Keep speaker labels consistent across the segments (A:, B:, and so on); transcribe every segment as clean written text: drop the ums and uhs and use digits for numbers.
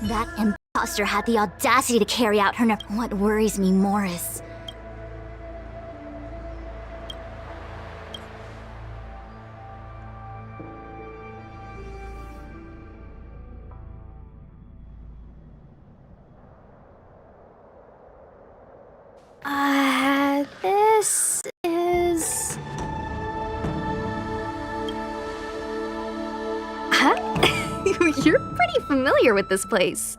A: That imposter had the audacity to carry out her What worries me more is... This is... Huh? You're pretty familiar with this place.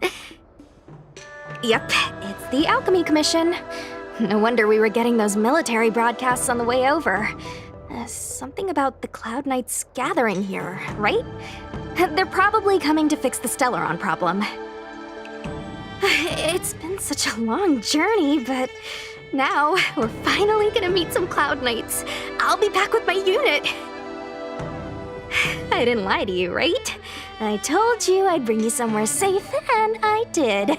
A: Yep, it's the Alchemy Commission. No wonder we were getting those military broadcasts on the way over. Something about the Cloud Knights gathering here, right? They're probably coming to fix the Stellaron problem. It's been such a long journey, but now we're finally gonna meet some Cloud Knights. I'll be back with my unit. I didn't lie to you, right? I told you I'd bring you somewhere safe, and I did.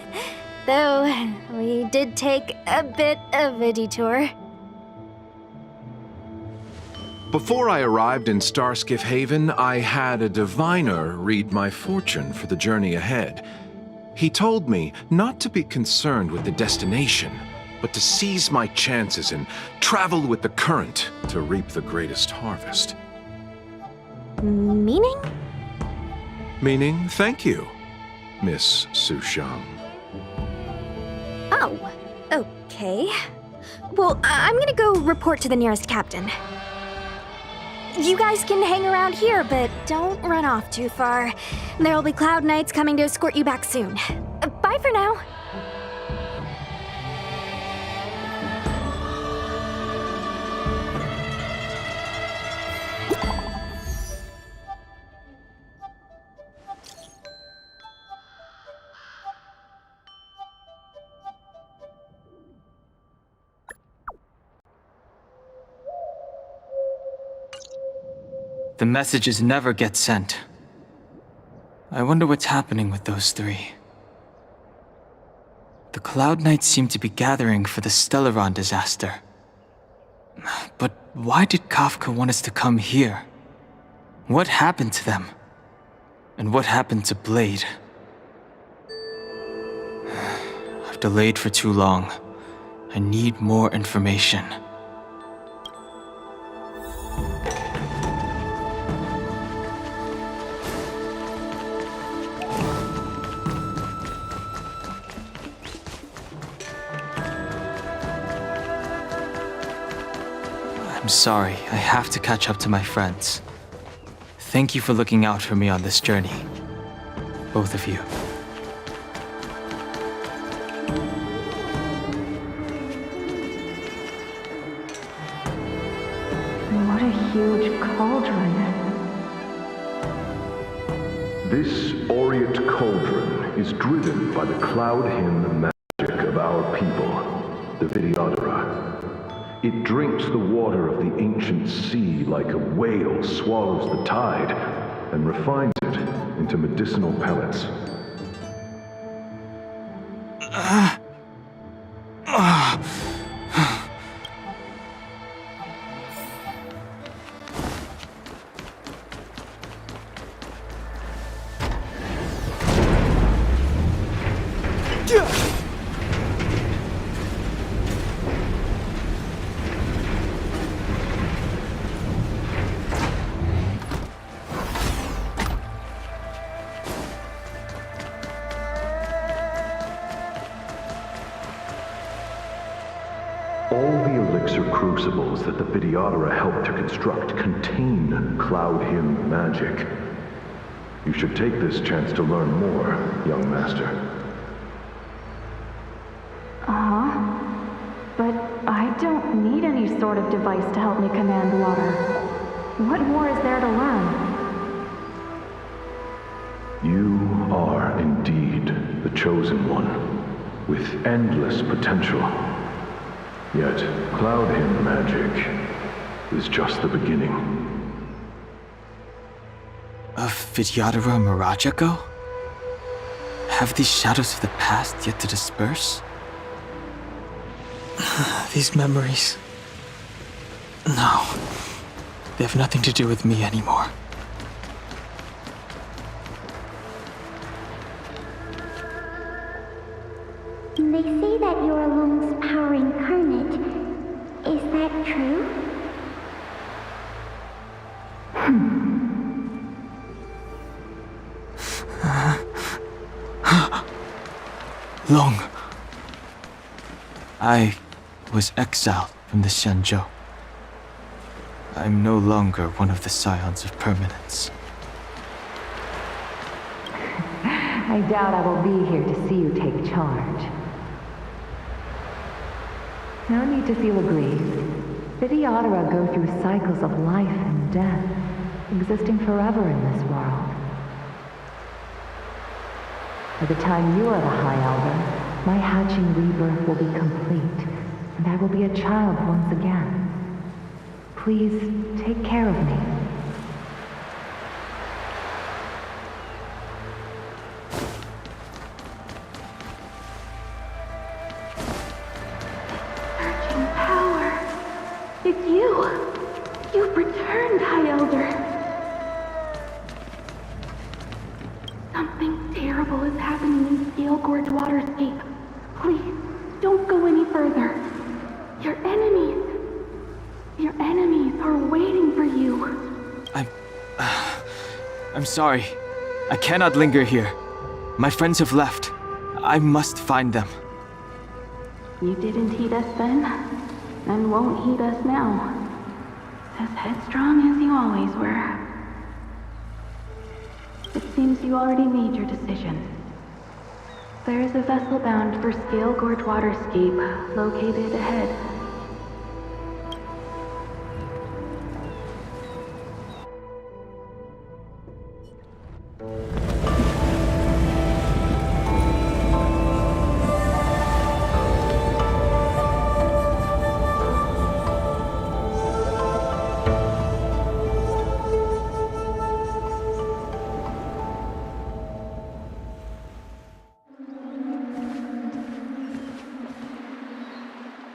A: Though, we did take a bit of a detour.
B: Before I arrived in Starskiff Haven, I had a diviner read my fortune for the journey ahead. He told me not to be concerned with the destination, but to seize my chances and travel with the current to reap the greatest harvest.
A: Meaning?
B: Meaning, thank you, Miss Sushang.
A: Oh, okay. Well, I'm gonna go report to the nearest captain. You guys can hang around here, but don't run off too far. There'll be Cloud Knights coming to escort you back soon. Bye for now.
C: The messages never get sent. I wonder what's happening with those three. The Cloud Knights seem to be gathering for the Stellaron disaster. But why did Kafka want us to come here? What happened to them? And what happened to Blade? I've delayed for too long. I need more information. I'm sorry, I have to catch up to my friends. Thank you for looking out for me on this journey. Both of you.
D: What a huge cauldron.
E: This aureate cauldron is driven by the cloud hymn magic of our people, the Vidyadhara. It drinks the water of the ancient sea like a whale swallows the tide and refines it into medicinal pellets. All the elixir crucibles that the Vidyadhara helped to construct contain Cloud Hymn magic. You should take this chance to learn more, young master.
D: But I don't need any sort of device to help me command water. What more is there to learn?
E: You are indeed the chosen one, with endless potential. Yet, Cloud Hymn magic is just the beginning.
C: Of Vidyadhara Mirajago? Have these shadows of the past yet to disperse? These memories... No. They have nothing to do with me anymore.
F: They say that you're Long's power incarnate. Is that true?
C: Long. I was exiled from the Xianzhou. I'm no longer one of the Scions of Permanence.
D: I doubt I will be here to see you take charge. No need to feel aggrieved. Vidyadhara go through cycles of life and death, existing forever in this world. By the time you are the High Elder, my hatching rebirth will be complete, and I will be a child once again. Please take care of me. Surging power. It's you. You've returned, High Elder. Something terrible is happening in Scale Gorge Waterscape. Please, don't go any further. Your enemies are waiting for you.
C: I'm sorry. I cannot linger here. My friends have left. I must find them.
D: You didn't heed us then, and won't heed us now. As headstrong as you always were. It seems you already made your decision. There is a vessel bound for Scale Gorge Waterscape, located ahead.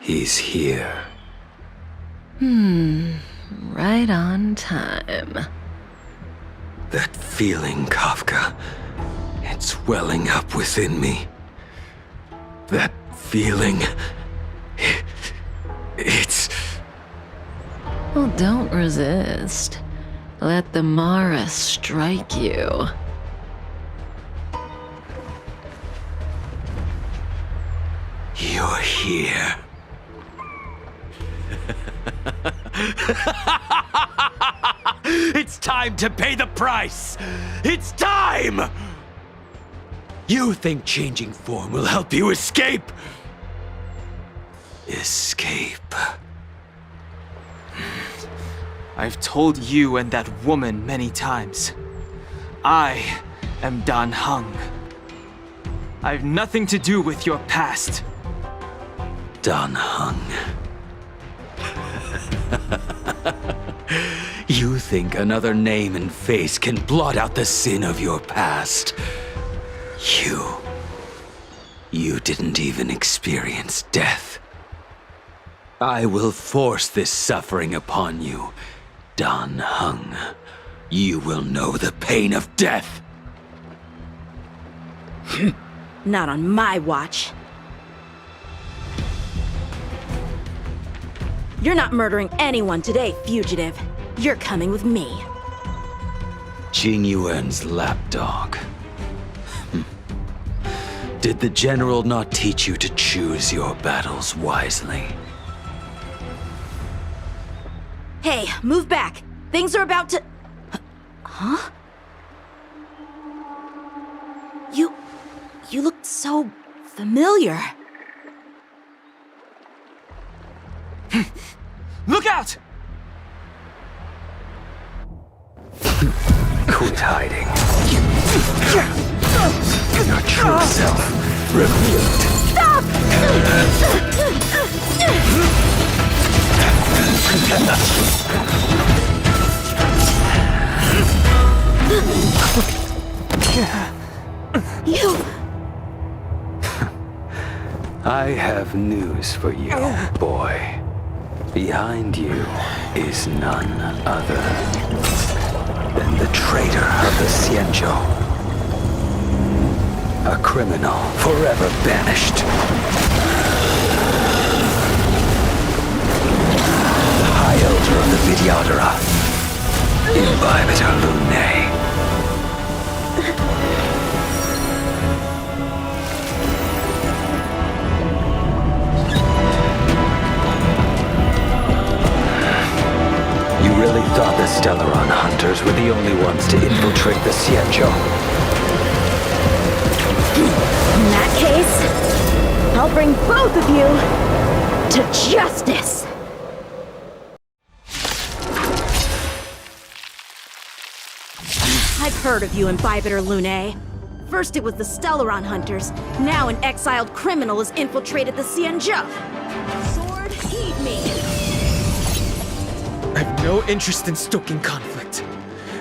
G: He's here.
H: Right on time.
G: That feeling, Kafka. It's welling up within me. That feeling. It's...
H: Well, don't resist. Let the Mara strike you.
G: You're here. It's time to pay the price! It's time! You think changing form will help you escape? Escape.
C: I've told you and that woman many times. I am Dan Heng. I've nothing to do with your past.
G: Dan Heng. You think another name and face can blot out the sin of your past? You didn't even experience death. I will force this suffering upon you, Dan Heng. You will know the pain of death.
I: Not on my watch. You're not murdering anyone today, fugitive. You're coming with me.
G: Jing Yuan's lapdog. Did the general not teach you to choose your battles wisely?
I: Hey, move back. Things are about to... Huh? You look so familiar.
C: Look out!
G: Quit hiding. Your true self revealed.
I: Stop! You...
G: I have news for you, boy. Behind you is none other than the traitor of the Xianzhou. A criminal forever banished. The High Elder of the Vidyadhara. Imbibitor Lunae. You really thought the Stellaron hunters were the only ones to infiltrate the Xianzhou?
I: In that case, I'll bring both of you to justice! I've heard of you, Imbibitor Lunae. First it was the Stellaron hunters, now an exiled criminal has infiltrated the Xianzhou. Sword, heed me!
C: I have no interest in stoking conflict.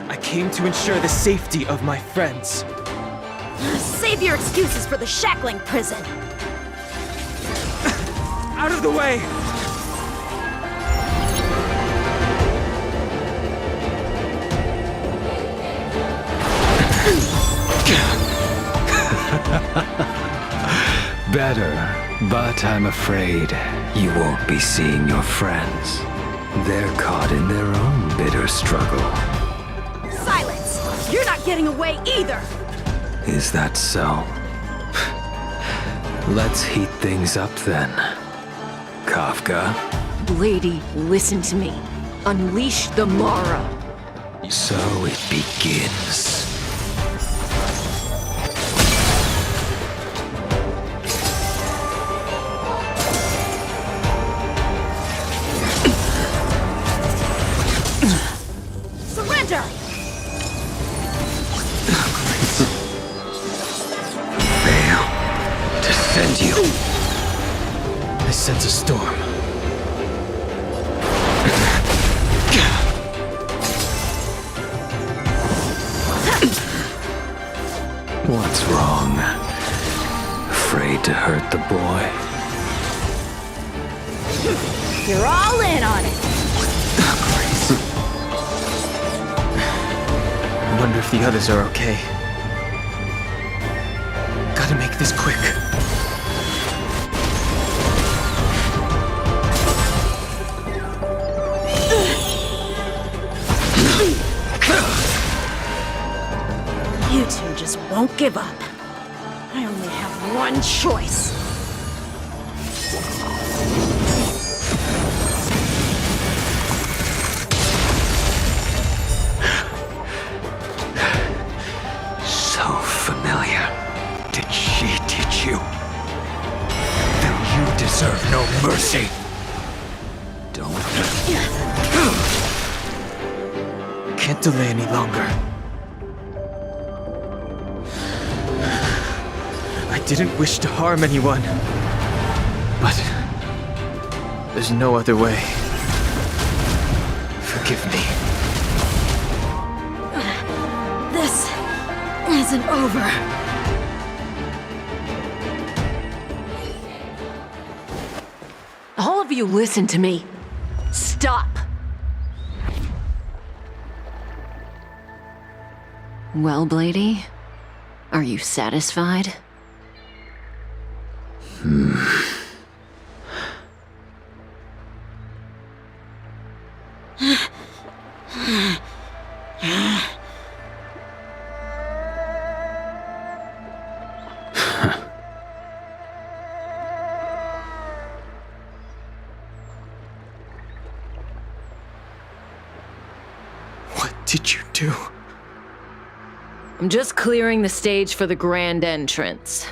C: I came to ensure the safety of my friends.
I: Save your excuses for the shackling prison!
C: Out of the way!
G: Better, but I'm afraid you won't be seeing your friends. They're caught in their own bitter struggle.
I: Silence! You're not getting away either!
G: Is that so? Let's heat things up then. Kafka?
H: Lady, listen to me. Unleash the Mara.
G: So it begins.
I: Surrender!
G: Fail to send you.
C: I sense a storm.
G: What's wrong? Afraid to hurt the boy?
I: You're all in on it!
C: I wonder if the others are okay. Gotta make this quick.
I: You two just won't give up. I only have one choice.
G: So familiar. Did she teach you? Then you deserve no mercy. Don't.
C: Can't delay any longer. I didn't wish to harm anyone. But there's no other way. Forgive me.
I: This isn't over.
H: All of you listen to me. Stop. Well, Blady, are you satisfied?
C: What did you do?
H: I'm just clearing the stage for the grand entrance.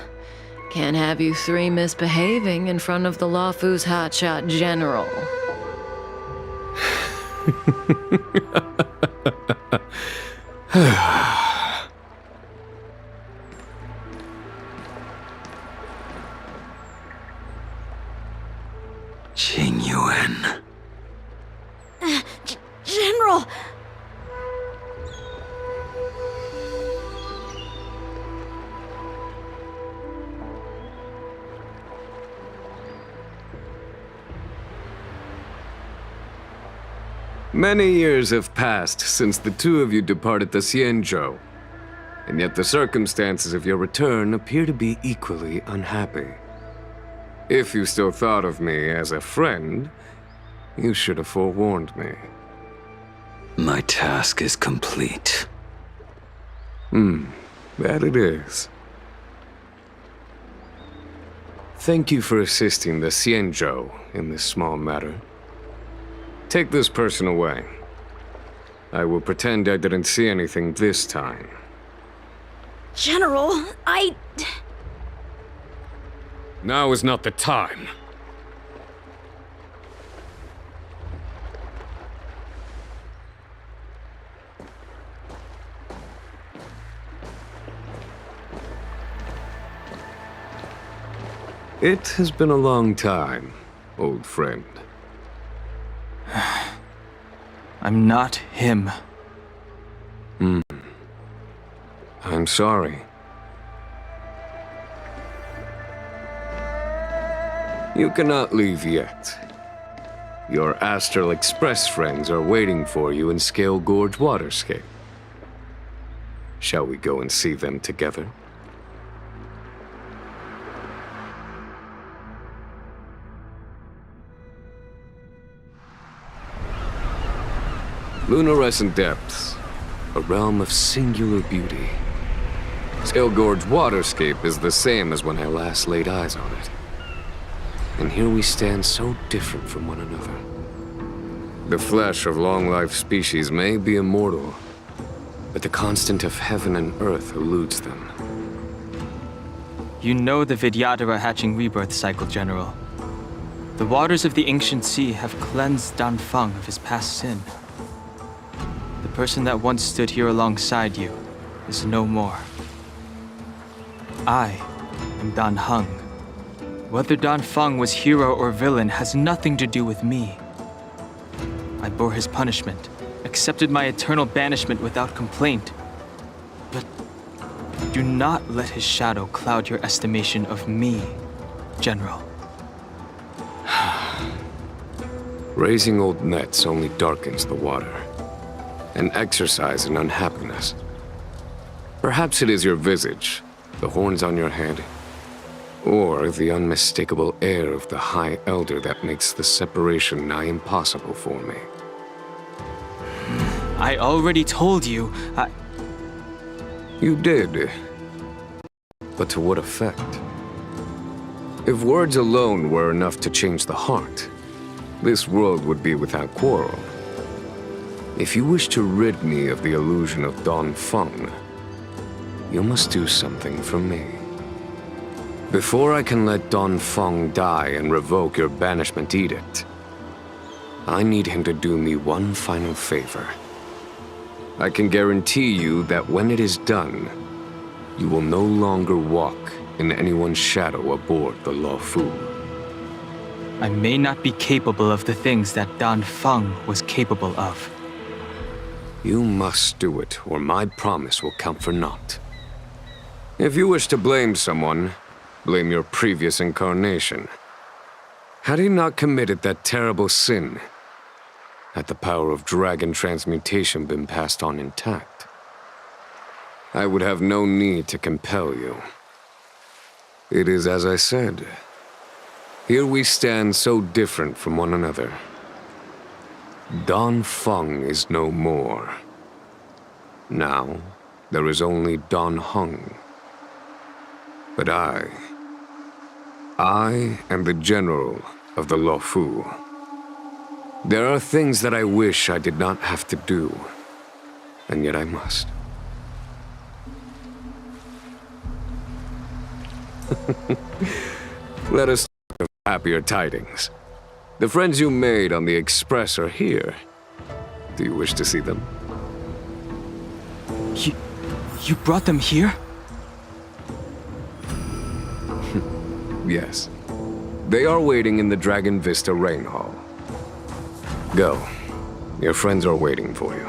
H: Can't have you three misbehaving in front of the Lafu's hotshot general.
G: Qingyuan.
I: General!
J: Many years have passed since the two of you departed the Xianzhou. and yet the circumstances of your return appear to be equally unhappy. If you still thought of me as a friend, you should have forewarned me.
G: My task is complete.
J: That it is. Thank you for assisting the Xianzhou in this small matter. Take this person away. I will pretend I didn't see anything this time.
I: General,
J: Now is not the time. It has been a long time, old friend.
C: I'm not him.
J: I'm sorry. You cannot leave yet. Your Astral Express friends are waiting for you in Scale Gorge Waterscape. Shall we go and see them together? Lunarescent Depths, a realm of singular beauty. Scale Gorge Waterscape is the same as when I last laid eyes on it. And here we stand so different from one another. The flesh of long-life species may be immortal, but the constant of heaven and earth eludes them.
C: You know the Vidyadhara hatching rebirth cycle, General. The waters of the ancient sea have cleansed Danfeng of his past sin. The person that once stood here alongside you is no more. I am Dan Heng. Whether Danfeng was hero or villain has nothing to do with me. I bore his punishment, accepted my eternal banishment without complaint. But do not let his shadow cloud your estimation of me, General.
J: Raising old nets only darkens the water, an exercise in unhappiness. Perhaps it is your visage, the horns on your head, or the unmistakable air of the High Elder that makes the separation nigh impossible for me.
C: I already told you,
J: You did. But to what effect? If words alone were enough to change the heart, this world would be without quarrel. If you wish to rid me of the illusion of Danfeng, you must do something for me. Before I can let Danfeng die and revoke your banishment edict, I need him to do me one final favor. I can guarantee you that when it is done, you will no longer walk in anyone's shadow aboard the Luofu.
C: I may not be capable of the things that Danfeng was capable of.
J: You must do it, or my promise will count for naught. If you wish to blame someone, blame your previous incarnation. Had he not committed that terrible sin, had the power of dragon transmutation been passed on intact, I would have no need to compel you. It is as I said. Here we stand so different from one another. Danfeng is no more. Now, there is only Dan Heng. But I am the general of the Luofu. There are things that I wish I did not have to do, and yet I must. Let us talk of happier tidings. The friends you made on the Express are here. Do you wish to see them?
C: You brought them here?
J: Yes. They are waiting in the Dragon Vista Rain Hall. Go. Your friends are waiting for you.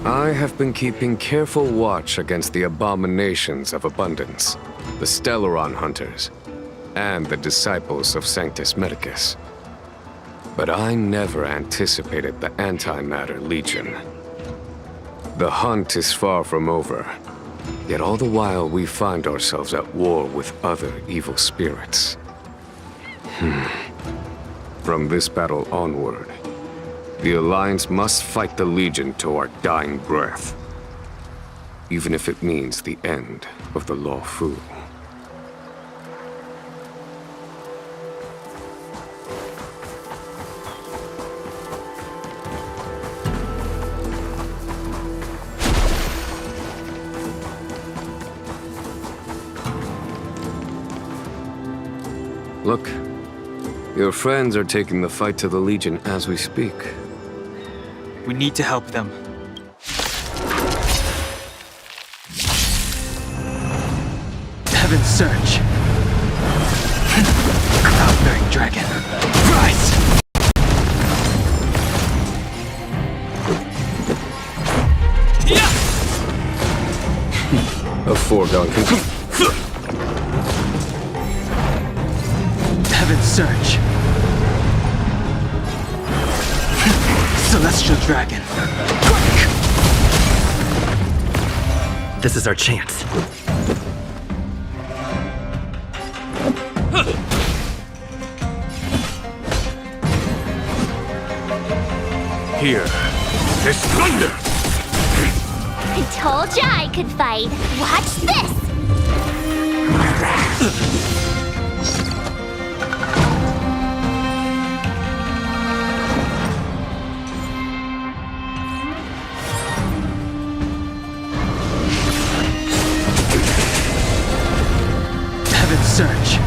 J: I have been keeping careful watch against the abominations of abundance, the Stellaron hunters, and the disciples of Sanctus Medicus. But I never anticipated the Antimatter Legion. The hunt is far from over. Yet all the while we find ourselves at war with other evil spirits. From this battle onward, the Alliance must fight the Legion to our dying breath. Even if it means the end of the Law Fu. Look, your friends are taking the fight to the Legion as we speak.
C: We need to help them. Heaven's Surge. Cloud-bearing dragon. Rise!
J: A foregone conclusion.
C: Heaven's Surge. Celestial Dragon.
K: This is our chance.
J: Here. There's thunder!
F: I told ya I could fight. Watch this!
C: Heaven's Surge.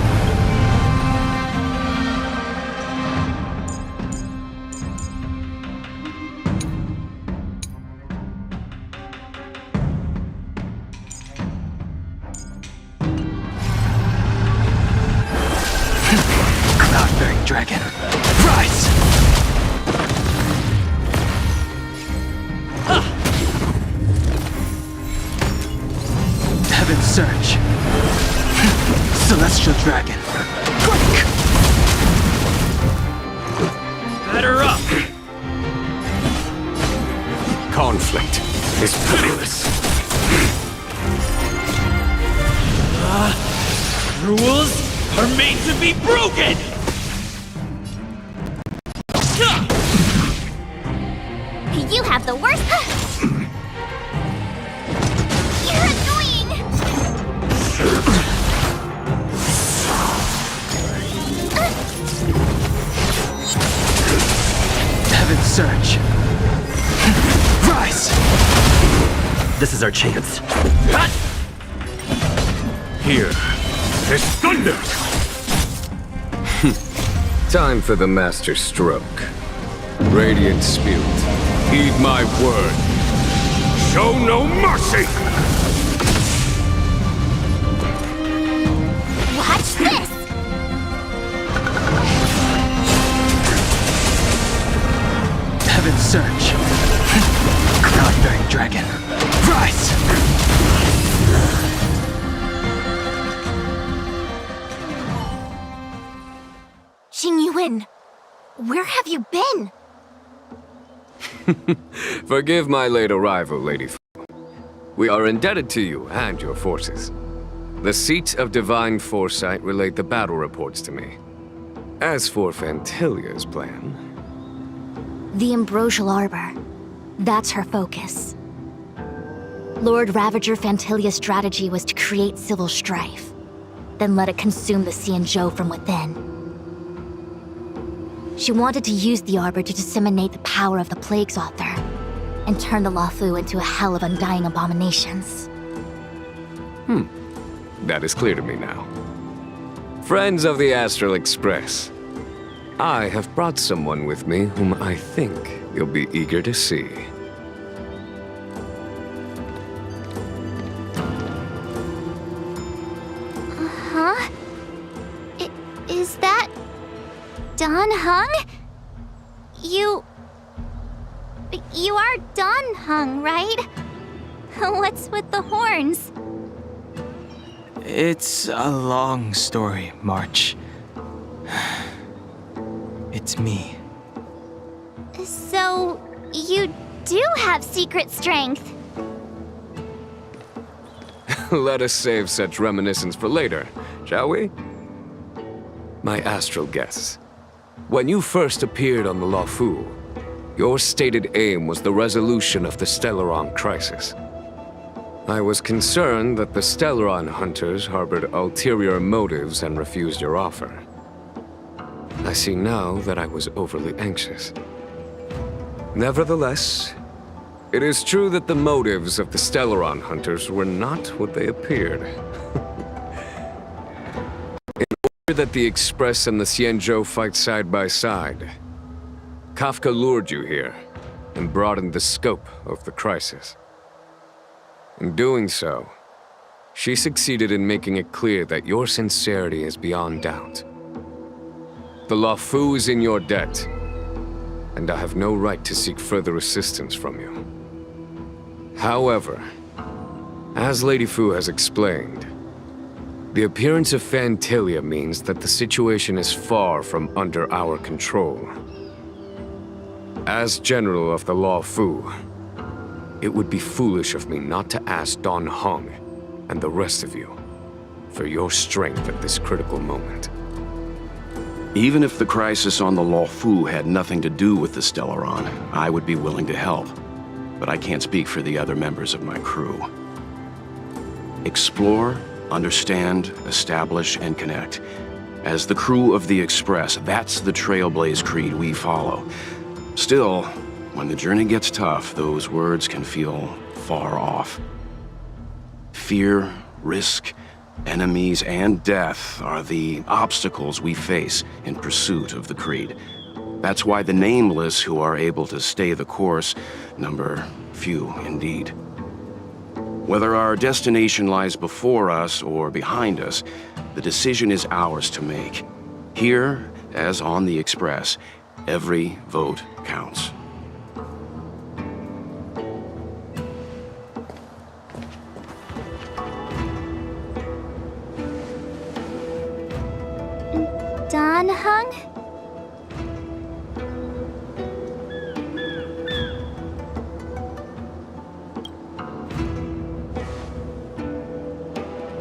C: Cloud-bearing dragon. Rise! Heaven's Surge. Celestial Dragon. Quick!
K: Batter up!
J: Conflict is pitiless.
K: Rules are made to be broken!
F: You have the worst. You're annoying!
C: Heaven's Surge. Rise!
K: This is our chance.
J: Here. There's thunder! Time for the Master Stroke. Radiant Spirit, heed my word. Show no mercy!
F: Watch this!
C: Heaven's Surge. Cloud-bearing dragon. Rise!
A: Xingyuan, where have you been?
J: Forgive my late arrival, Lady Fu. We are indebted to you and your forces. The Seat of Divine Foresight relayed the battle reports to me. As for Fantilia's plan...
A: The Ambrosial Arbor. That's her focus. Lord Ravager Fantilia's strategy was to create civil strife, then let it consume the Xianzhou from within. She wanted to use the Arbor to disseminate the power of the Plague's author, and turn the Luofu into a hell of undying abominations.
J: That is clear to me now. Friends of the Astral Express, I have brought someone with me whom I think you'll be eager to see.
F: Huh? Is that... Don Hung? You are Don Hung, right? What's with the horns?
C: It's a long story, March. It's me.
F: do have secret strength.
J: Let us save such reminiscence for later, shall we? My astral guests. When you first appeared on the Luofu, your stated aim was the resolution of the Stellaron crisis. I was concerned that the Stellaron hunters harbored ulterior motives and refused your offer. I see now that I was overly anxious. Nevertheless, it is true that the motives of the Stellaron hunters were not what they appeared. In order that the Express and the Xianzhou fight side by side, Kafka lured you here and broadened the scope of the crisis. In doing so, she succeeded in making it clear that your sincerity is beyond doubt. The Luofu is in your debt, and I have no right to seek further assistance from you. However, as Lady Fu has explained, the appearance of Phantilia means that the situation is far from under our control. As General of the Luofu, it would be foolish of me not to ask Don Hong and the rest of you for your strength at this critical moment.
L: Even if the crisis on the Luofu had nothing to do with the Stellaron, I would be willing to help. But I can't speak for the other members of my crew. Explore, understand, establish, and connect. As the crew of the Express, that's the Trailblaze creed we follow. Still, when the journey gets tough, those words can feel far off. Fear, risk, enemies, and death are the obstacles we face in pursuit of the creed. That's why the nameless who are able to stay the course number few indeed. Whether our destination lies before us or behind us, the decision is ours to make. Here, as on the Express, every vote counts.
F: Don Hung?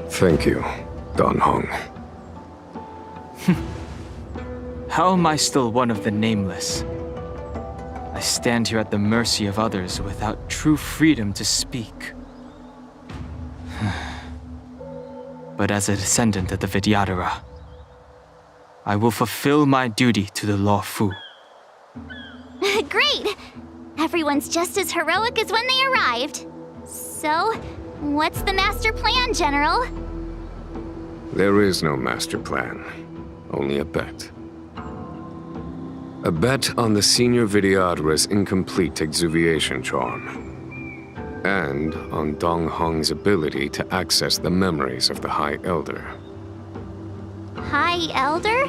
J: Thank you, Don Hong.
C: How am I still one of the nameless? I stand here at the mercy of others without true freedom to speak. But as a descendant of the Vidyadhara, I will fulfill my duty to the Luofu.
F: Great! Everyone's just as heroic as when they arrived. So, what's the master plan, General?
J: There is no master plan, only a bet. A bet on the Senior Vidyadhara's incomplete exuviation charm, and on Dong Hong's ability to access the memories of the High Elder.
F: High Elder?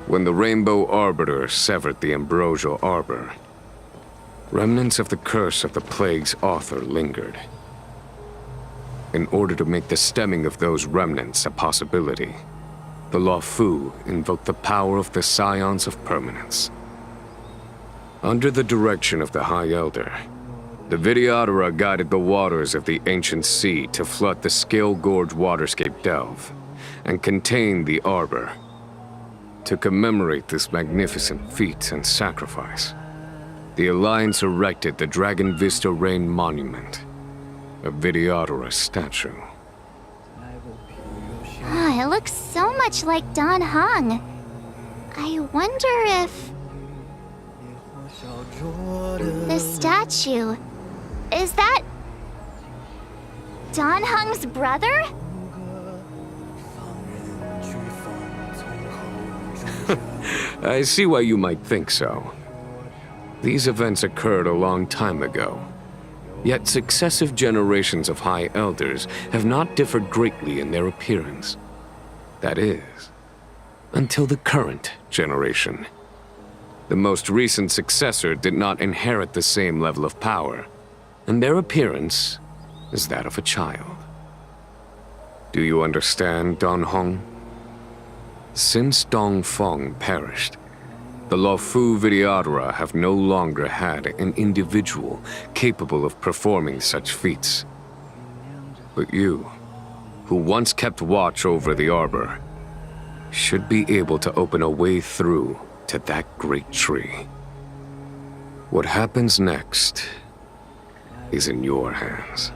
J: When the Rainbow Arbiter severed the Ambrosial Arbor, remnants of the curse of the plague's author lingered. In order to make the stemming of those remnants a possibility, the Luofu invoked the power of the Scions of Permanence. Under the direction of the High Elder, the Vidyadhara guided the waters of the ancient sea to flood the Scale Gorge waterscape delve and contain the Arbor. To commemorate this magnificent feat and sacrifice, the Alliance erected the Dragon Vista Rain Monument, a Vidyadhara statue.
F: It looks so much like Don Hong. I wonder if... the statue... is that... Don Hong's brother?
J: I see why you might think so. These events occurred a long time ago. Yet successive generations of High Elders have not differed greatly in their appearance. That is, until the current generation. The most recent successor did not inherit the same level of power, and their appearance is that of a child. Do you understand, Don Hong? Since Dong Feng perished, the Luofu Vidyadhara have no longer had an individual capable of performing such feats. But you, who once kept watch over the arbor, should be able to open a way through to that great tree. What happens next is in your hands.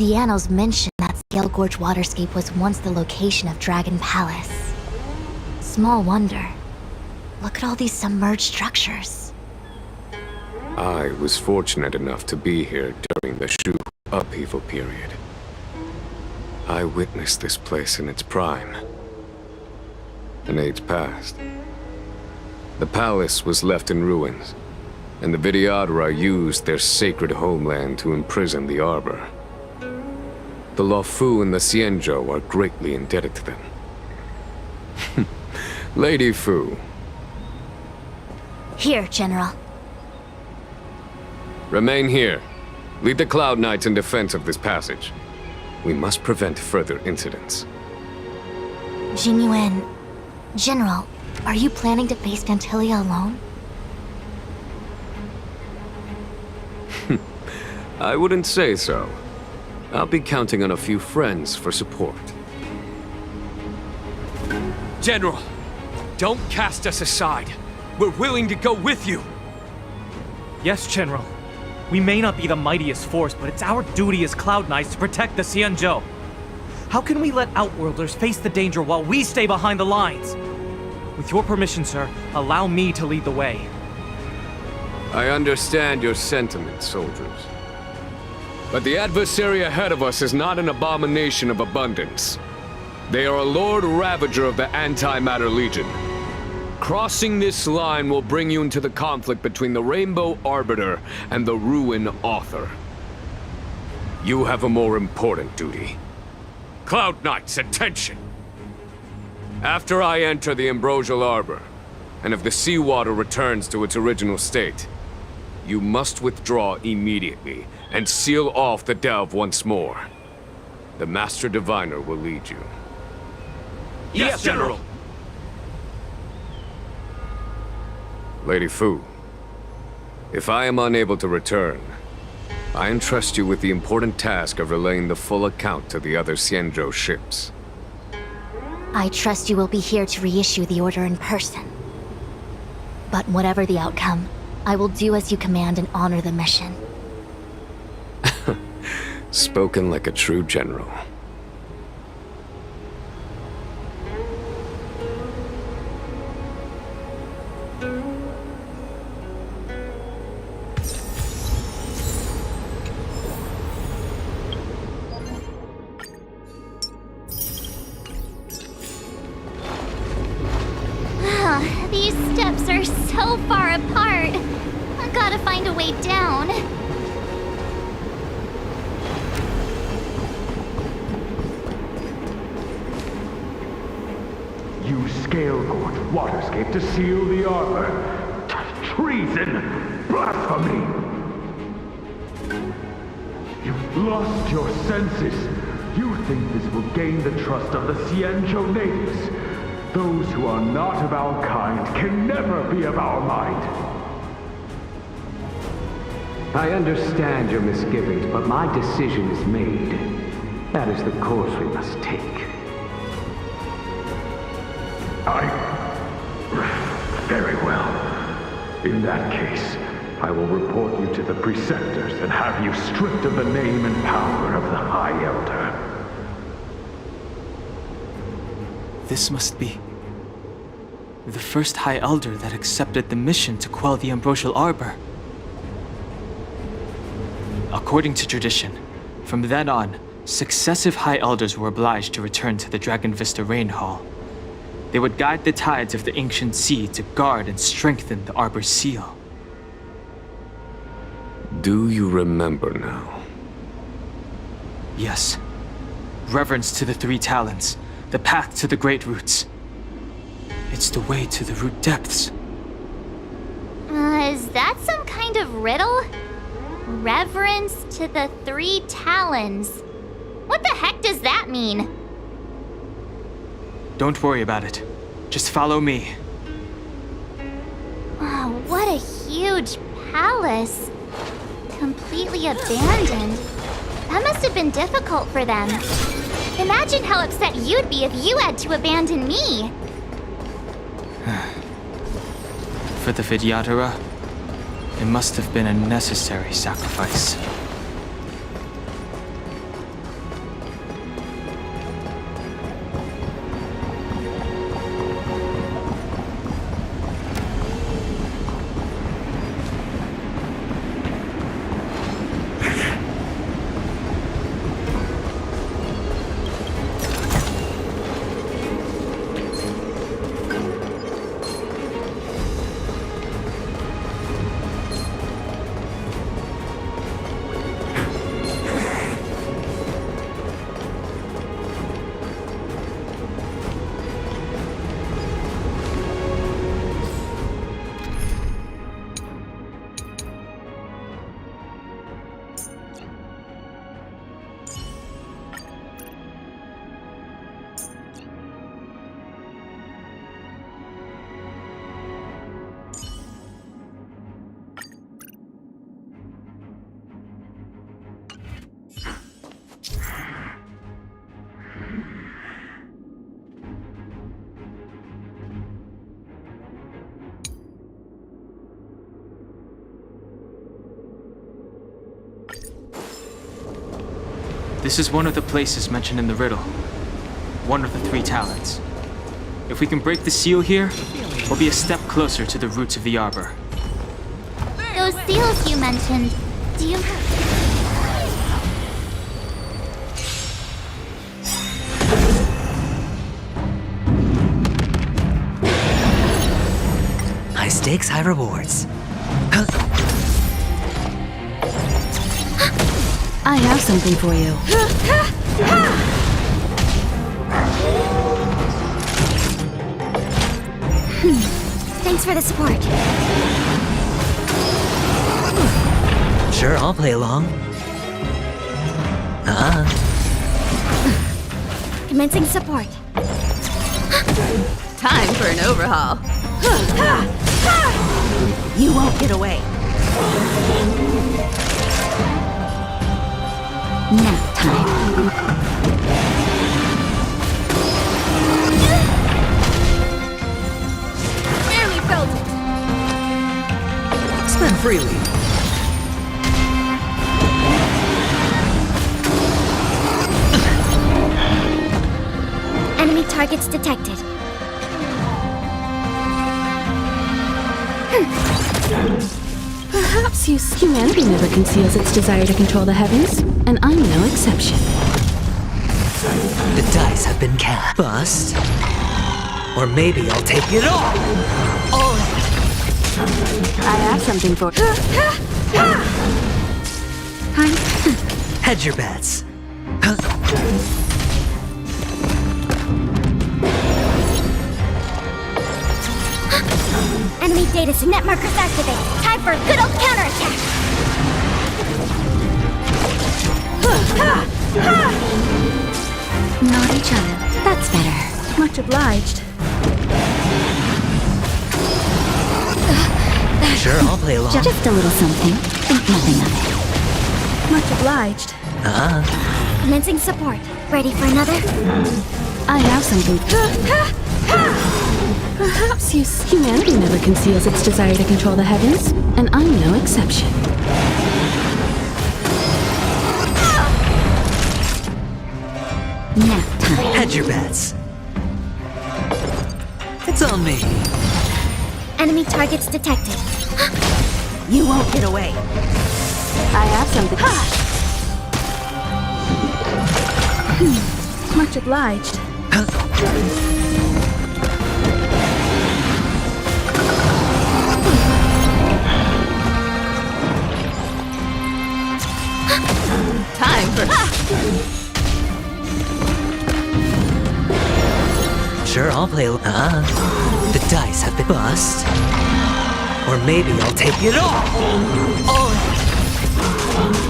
M: The annals mention that Scale Gorge waterscape was once the location of Dragon Palace. Small wonder. Look at all these submerged structures.
J: I was fortunate enough to be here during the Shu upheaval period. I witnessed this place in its prime. An age passed. The palace was left in ruins, and the Vidyadhara used their sacred homeland to imprison the arbor. The Luofu and the Xianzhou are greatly indebted to them. Lady Fu.
M: Here, General.
J: Remain here. Lead the Cloud Knights in defense of this passage. We must prevent further incidents.
M: Jing Yuan, General, are you planning to face Vantilia alone?
J: I wouldn't say so. I'll be counting on a few friends for support.
N: General, don't cast us aside. We're willing to go with you.
O: Yes, General. We may not be the mightiest force, but it's our duty as Cloud Knights to protect the Xianzhou. How can we let Outworlders face the danger while we stay behind the lines? With your permission, sir, allow me to lead the way.
J: I understand your sentiments, soldiers. But the adversary ahead of us is not an abomination of abundance. They are a Lord Ravager of the Antimatter Legion. Crossing this line will bring you into the conflict between the Rainbow Arbiter and the Ruin Author. You have a more important duty. Cloud Knights, attention! After I enter the Ambrosial Arbor, and if the seawater returns to its original state, you must withdraw immediately and seal off the delve once more. The Master Diviner will lead you.
N: Yes, General!
J: Lady Fu, if I am unable to return, I entrust you with the important task of relaying the full account to the other Xianzhou ships.
M: I trust you will be here to reissue the order in person. But whatever the outcome, I will do as you command and honor the mission.
J: Spoken like a true general.
F: We're so far apart. I gotta find a way down.
E: You scale-gorge waterscape to seal the arbor. Treason! Blasphemy! You've lost your senses. You think this will gain the trust of the Xianzhou natives. Those who are not of our kind can never be of our mind.
P: I understand your misgivings, but my decision is made. That is the course we must take.
E: Very well. In that case, I will report you to the Preceptors and have you stripped of the name and power of the High Elder.
C: This must be the first High Elder that accepted the mission to quell the Ambrosial Arbor. According to tradition, from then on, successive High Elders were obliged to return to the Dragon Vista Rain Hall. They would guide the tides of the ancient sea to guard and strengthen the Arbor's seal.
J: Do you remember now?
C: Yes. Reverence to the Three Talents, the path to the Great Roots. It's the way to the root depths.
F: Is that some kind of riddle? Reverence to the Three Talons. What the heck does that mean?
C: Don't worry about it. Just follow me.
F: Oh, what a huge palace. Completely abandoned. That must have been difficult for them. Imagine how upset you'd be if you had to abandon me.
C: For the Vidyadhara, it must have been a necessary sacrifice. This is one of the places mentioned in the riddle. One of the Three Talents. If we can break the seal here, we'll be a step closer to the roots of the arbor.
F: Those seals you mentioned, do you...
K: High stakes, high rewards.
I: I have something for you.
M: Thanks for the support.
K: Sure, I'll play along.
M: Commencing support.
I: Time for an overhaul. You won't get away.
M: Nap time.
I: Barely felt it.
K: Spend freely.
M: Enemy targets detected.
I: Perhaps humanity never conceals its desire to control the heavens, and I'm no exception.
K: The dice have been cast. Bust. Or maybe I'll take it all. All of it.
I: I have something for...
K: Hedge your bets.
F: Enemy data signet markers activated. Time for a good old counterattack.
M: Naughty child. That's better.
I: Much obliged.
K: Sure, I'll play along.
M: Just a little something. Think nothing of it.
I: Much obliged.
F: Commencing support. Ready for another?
I: I have something. Perhaps humanity never conceals its desire to control the heavens, and I'm no exception.
K: Nap time. Hedge your bets. It's on me.
F: Enemy targets detected.
I: You won't get away. I have something. Much obliged.
H: Time for...
K: Sure, I'll play along. The dice have been bust. Or maybe I'll take it all.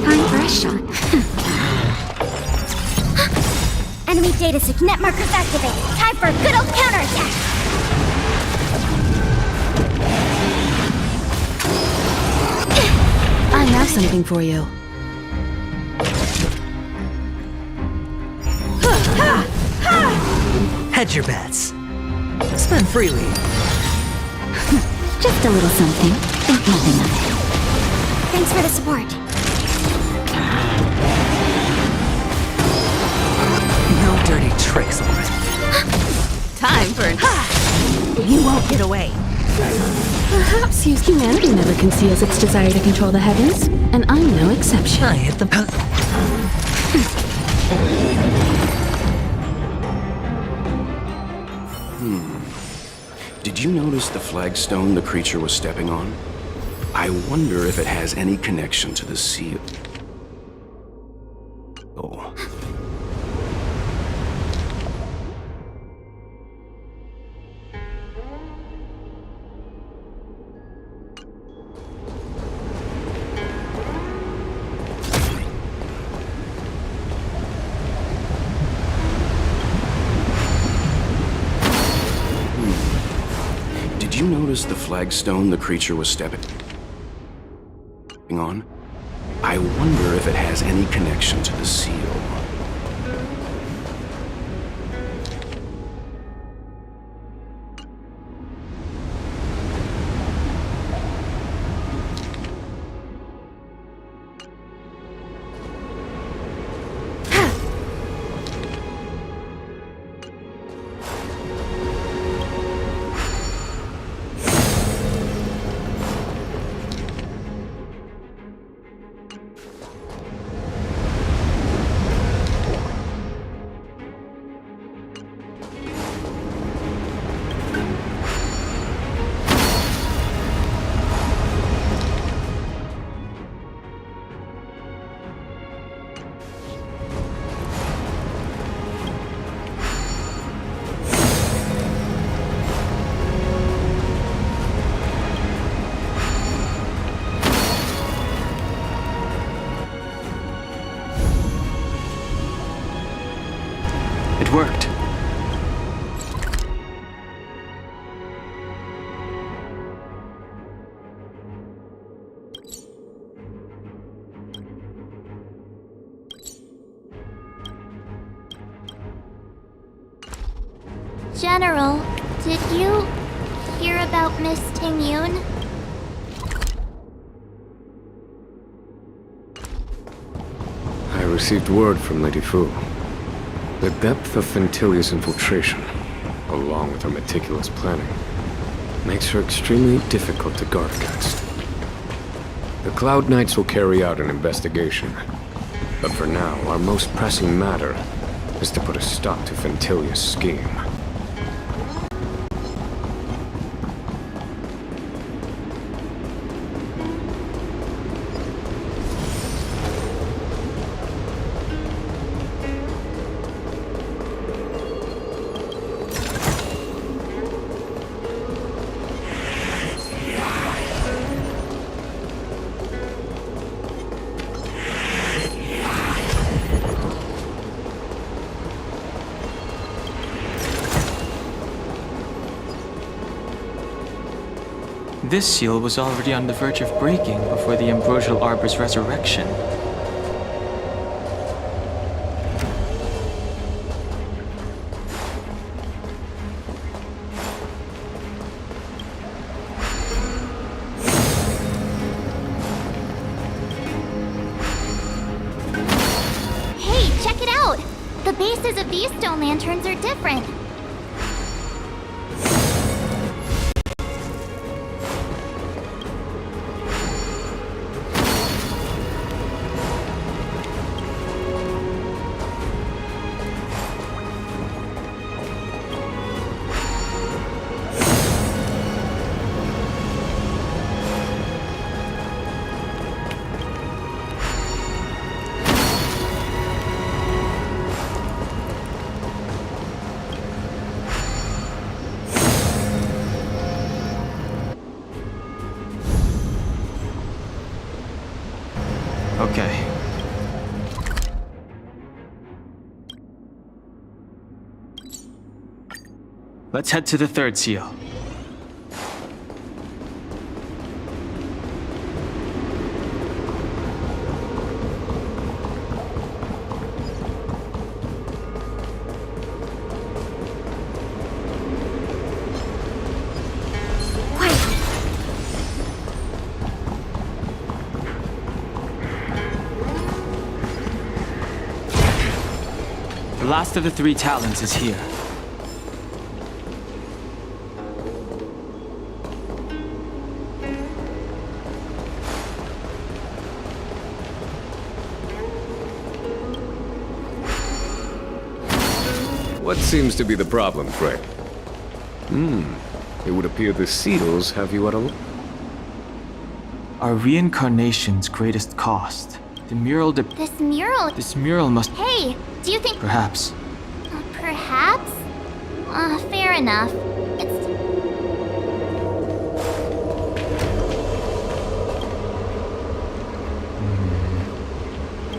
M: Time for a shot.
F: Enemy data signet markers activated. Time for a good old counterattack.
I: I have something for you.
K: Hedge your bets. Spend freely.
M: Just a little something. Think nothing of it.
F: Thanks for the support.
K: No dirty tricks, alright.
H: Time for...
I: You won't get away. Perhaps humanity never conceals its desire to control the heavens, and I'm no exception.
K: I hit the...
L: Did you notice the flagstone the creature was stepping on? I wonder if it has any connection to the seal. Oh. Did you notice the flagstone the creature was stepping on? I wonder if it has any connection to the seal.
C: It worked.
F: General, did you hear about Miss Ting-Yun?
J: I received word from Lady Fu. The depth of Fentilia's infiltration, along with her meticulous planning, makes her extremely difficult to guard against. The Cloud Knights will carry out an investigation, but for now, our most pressing matter is to put a stop to Fentilia's scheme.
C: This seal was already on the verge of breaking before the Ambrosial Arbor's resurrection.
F: Hey, check it out! The bases of these stone lanterns are different.
C: Okay. Let's head to the third seal. The last of the three talons is here.
J: What seems to be the problem, Fred? It would appear the seals have you at a...
C: Our reincarnation's greatest cost. The mural
F: This mural...
C: This mural must...
F: Hey, do you think...
C: Perhaps.
F: Perhaps? Fair enough. It's...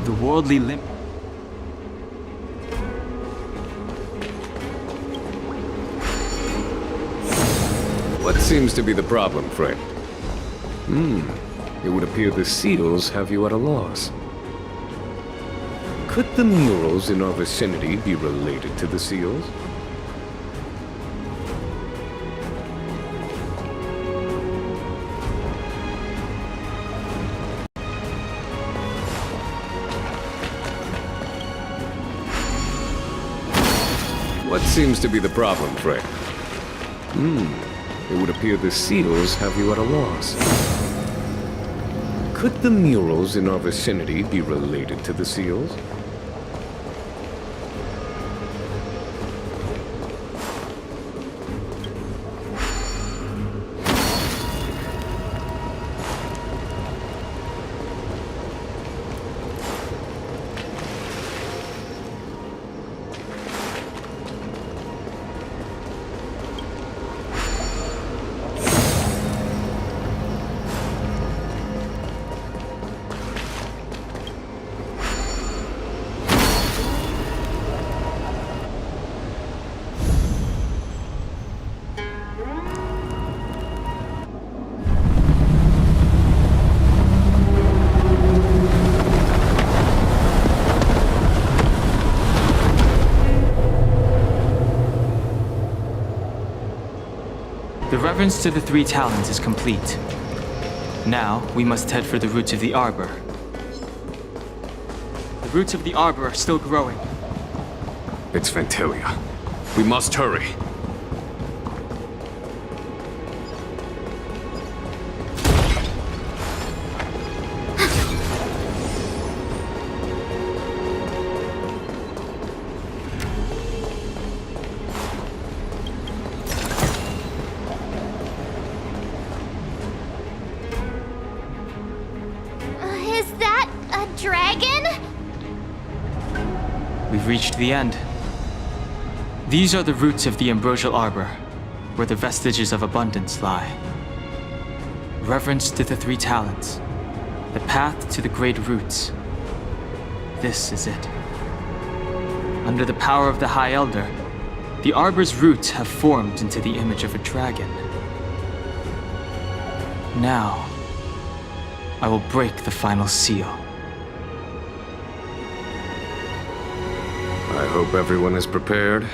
C: The worldly limp...
J: What seems to be the problem, Fred? It would appear the seals have you at a loss. Could the murals in our vicinity be related to the seals? What seems to be the problem, Fred? It would appear the seals have you at a loss. Could the murals in our vicinity be related to the seals?
C: The reverence to the three talons is complete. Now, we must head for the roots of the arbor. The roots of the arbor are still growing.
J: It's Ventilia. We must hurry.
F: Is that a dragon?
C: We've reached the end. These are the roots of the Ambrosial Arbor, where the vestiges of abundance lie. Reverence to the three talons, the path to the great roots. This is it. Under the power of the High Elder, the Arbor's roots have formed into the image of a dragon. Now, I will break the final seal.
J: I hope everyone is prepared.